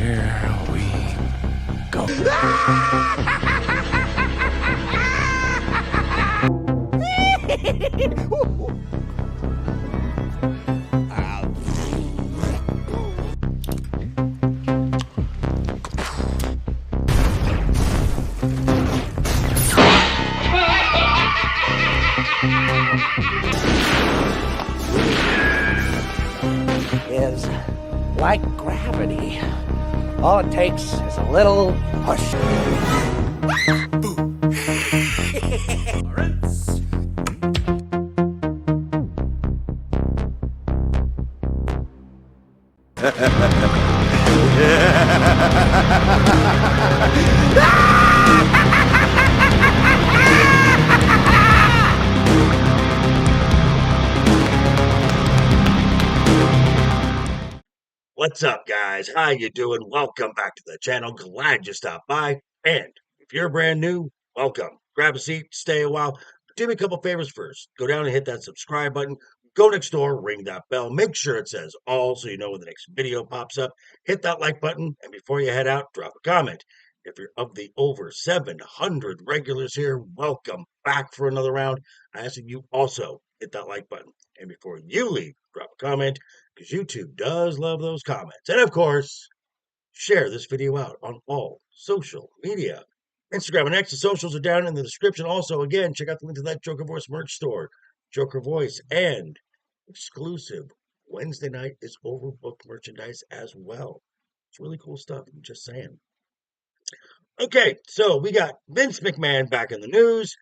here we go. Is like gravity. All it takes is a little push. What's up, guys? How you doing? Welcome back to the channel. Glad you stopped by. And if you're brand new, welcome. Grab a seat, stay a while. Do me a couple favors first. Go down and hit that subscribe button. Go next door, ring that bell. Make sure it says all so you know when the next video pops up. Hit that like button. And before you head out, drop a comment. If you're of the over 700 regulars here, welcome back for another round. I ask that you also hit that like button. And before you leave, drop a comment, because YouTube does love those comments. And of course, share this video out on all social media. Instagram and X, the socials are down in the description. Also, again, check out the link to that Joker Voice merch store. Joker Voice and exclusive Wednesday night is overbooked merchandise as well. It's really cool stuff. I'm just saying. Okay, so we got Vince McMahon back in the news.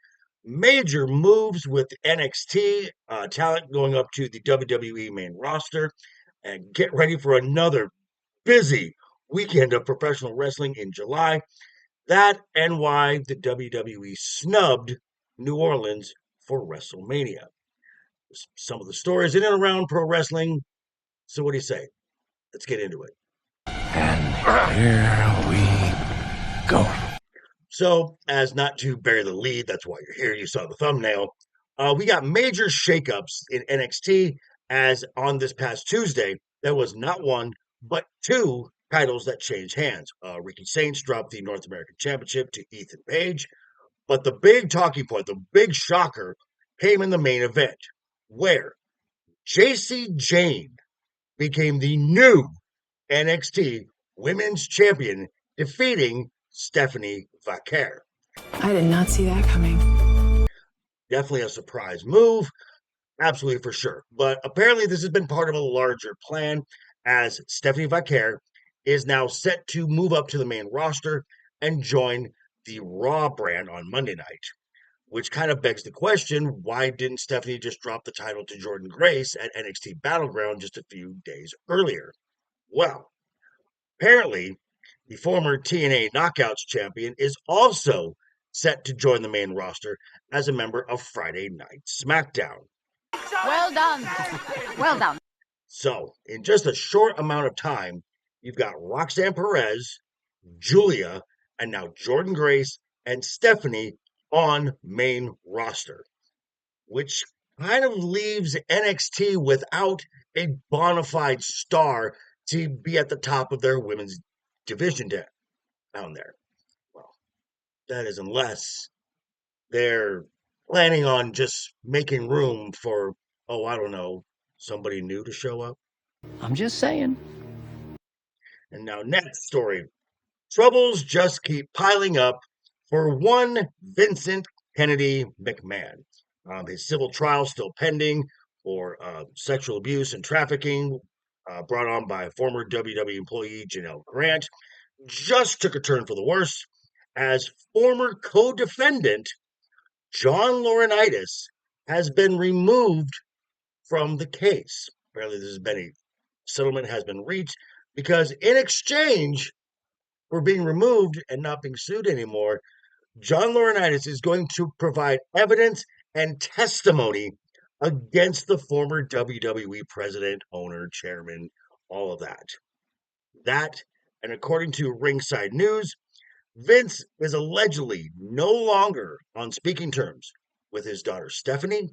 Major moves with NXT talent going up to the WWE main roster, and get ready for another busy weekend of professional wrestling in July. That and why the WWE snubbed New Orleans for WrestleMania. Some of the stories in and around pro wrestling. So what do you say? Let's get into it. And here we go. So, as not to bury the lead, that's why you're here, you saw the thumbnail, we got major shakeups in NXT, as on this past Tuesday, there was not one, but two titles that changed hands. Ricky Saints dropped the North American Championship to Ethan Page, but the big talking point, the big shocker, came in the main event, where JC Jane became the new NXT Women's Champion, defeating Stephanie Vaquer. I did not see that coming. Definitely a surprise move, absolutely for sure. But apparently this has been part of a larger plan, as Stephanie Vaquer is now set to move up to the main roster and join the Raw brand on Monday night. Which kind of begs the question, why didn't Stephanie just drop the title to Jordynne Grace at NXT Battleground just a few days earlier? Well, apparently the former TNA Knockouts champion is also set to join the main roster as a member of Friday Night SmackDown. Well done. Well done. So, in just a short amount of time, you've got Roxanne Perez, Julia, and now Jordynne Grace and Stephanie on main roster, which kind of leaves NXT without a bona fide star to be at the top of their women's division down there. Well, that is unless they're planning on just making room for, oh, I don't know, somebody new to show up. I'm just saying. And now, next story. Troubles just keep piling up for one Vincent Kennedy McMahon. His civil trial still pending for sexual abuse and trafficking brought on by former WWE employee Janelle Grant just took a turn for the worse, as former co-defendant John Laurinaitis has been removed from the case. Apparently, this has been a settlement has been reached, because in exchange for being removed and not being sued anymore, John Laurinaitis is going to provide evidence and testimony against the former WWE president, owner, chairman, all of that. That, and according to Ringside News, Vince is allegedly no longer on speaking terms with his daughter Stephanie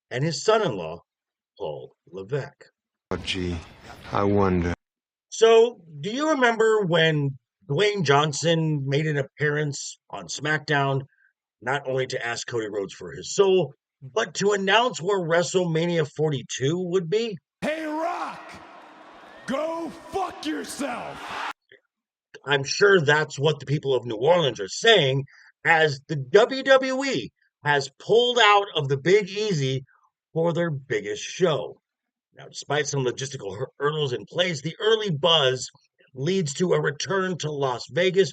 and his son-in-law, Paul Levesque. Oh, gee, I wonder. So, do you remember when Dwayne Johnson made an appearance on SmackDown, not only to ask Cody Rhodes for his soul, but to announce where WrestleMania 42 would be? Hey, Rock! Go fuck yourself! I'm sure that's what the people of New Orleans are saying, as the WWE has pulled out of the Big Easy for their biggest show. Now, despite some logistical hurdles in place, the early buzz leads to a return to Las Vegas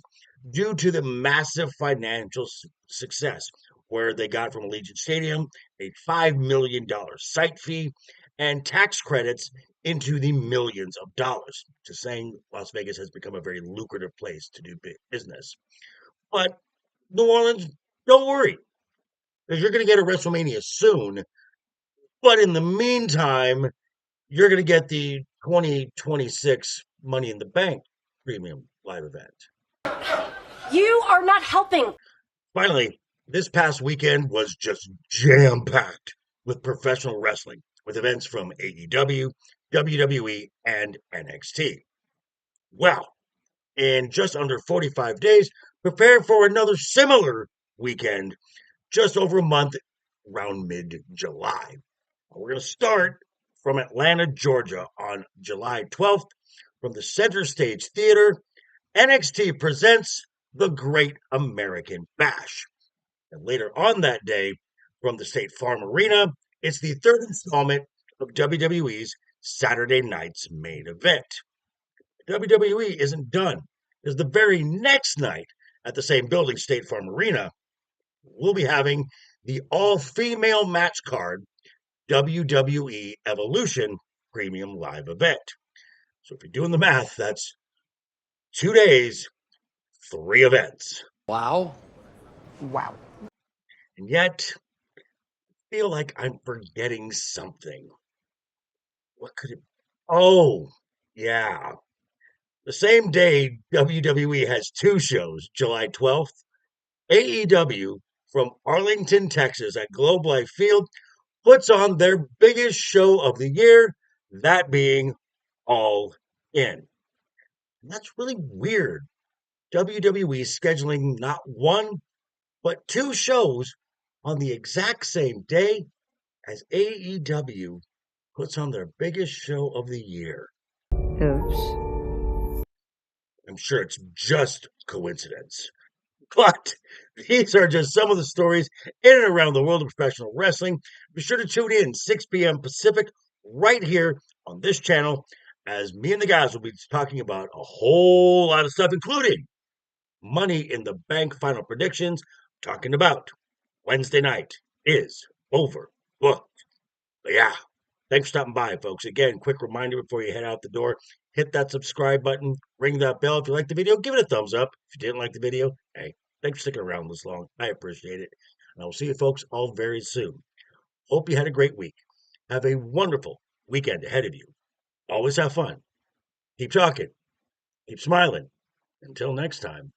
due to the massive financial success, where they got from Allegiant Stadium a $5 million site fee and tax credits into the millions of dollars, to saying Las Vegas has become a very lucrative place to do business. But New Orleans, don't worry, because you're going to get a WrestleMania soon. But in the meantime, you're going to get the 2026 Money in the Bank premium live event. You are not helping. Finally, this past weekend was just jam-packed with professional wrestling, with events from AEW, WWE, and NXT. Well, in just under 45 days, prepare for another similar weekend, just over a month, around mid-July. We're going to start from Atlanta, Georgia on July 12th from the Center Stage Theater. NXT presents The Great American Bash. And later on that day, from the State Farm Arena, it's the third installment of WWE's Saturday night's main event. WWE isn't done, because the very next night at the same building, State Farm Arena, we'll be having the all-female match card WWE Evolution Premium Live event. So if you're doing the math, that's 2 days, 3 events. Wow. And yet, I feel like I'm forgetting something. What could it be? Oh, yeah. The same day, WWE has 2 shows, July 12th, AEW from Arlington, Texas at Globe Life Field puts on their biggest show of the year, that being All In. And that's really weird. WWE scheduling not 1, but 2 shows on the exact same day as AEW puts on their biggest show of the year. Oops. I'm sure it's just coincidence. But these are just some of the stories in and around the world of professional wrestling. Be sure to tune in 6 p.m. Pacific right here on this channel, as me and the guys will be talking about a whole lot of stuff, including Money in the Bank final predictions, talking about Wednesday night is overbooked. But yeah, thanks for stopping by, folks. Again, quick reminder before you head out the door, hit that subscribe button, ring that bell. If you liked the video, give it a thumbs up. If you didn't like the video, hey, thanks for sticking around this long. I appreciate it. And I will see you folks all very soon. Hope you had a great week. Have a wonderful weekend ahead of you. Always have fun. Keep talking. Keep smiling. Until next time.